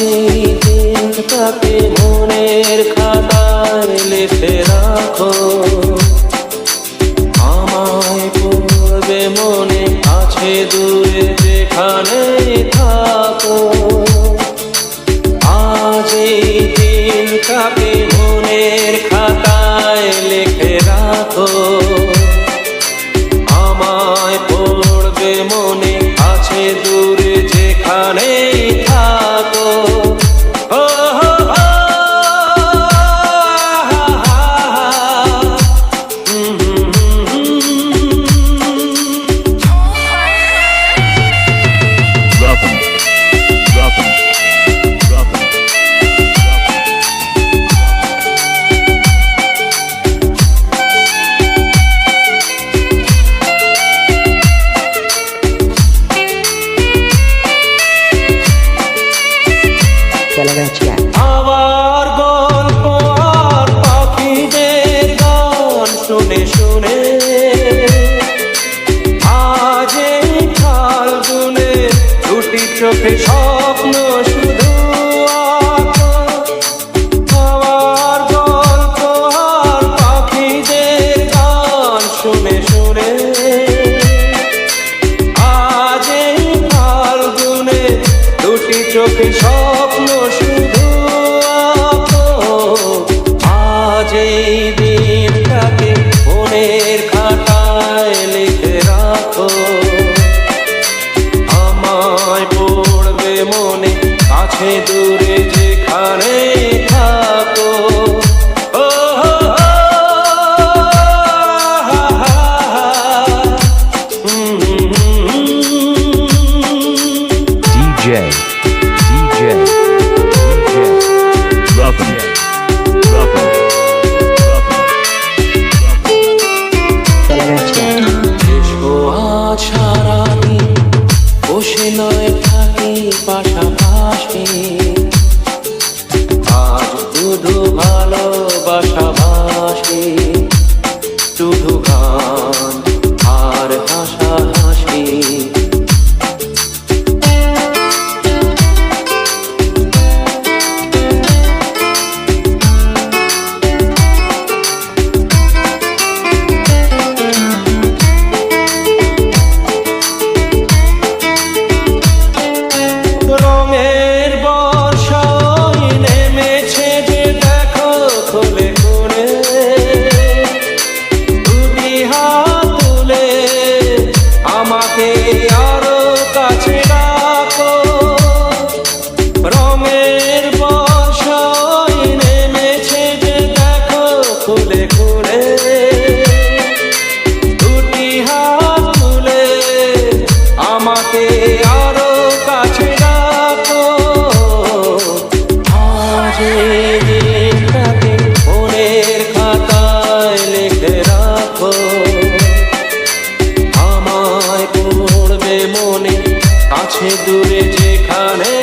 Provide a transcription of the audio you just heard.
এই দিনটাকে মনের খাতায় লিখে রাখো, আমায় পড়বে মনে আছে দূরে যেখানেই থাকো। আজ এই দিনটাকে মনের খাতায় লিখে রাখো, আমায় পড়বে মনে আছে দূরে যেখানেই থাকো। আবার গল্প আর পাখিদের গান শুনে শুনে আজ এই ফাল্গুনে দুটি চোখে স্বপ্ন শুধু আঁকো। আবার গল্প আর পাখিদের গান শুনে শুনে আজ এই ফাল্গুনে দুটি চোখে স্বপ্ন শুধু আঁকো। আজ এই দিনটাকে মনের খাতায় লিখে রাখো, আমায় পড়বে মনে কাছে দূরে যেখানে থাকো। সারাদিন বসে নয় থাকি পাশাপাশি, আজ শুধু ভালোবাসাবাসি, শুধু গান আর হাসাহাসি। রঙের বর্ষায় নেমেছে যে দেখো খুলে খুলে, দুটি হাত তুলে আমাকে আরো কাছে রাখো। রঙের বর্ষায় নেমেছে যে দেখো খুলে খুলে, দুটি হাত তুলে আমাকে আরো কাছে রাখো। আজ এই দিনটাকে মনের খাতায় লিখে রাখো, আমায় পড়বে মনে কাছে দূরে যেখানে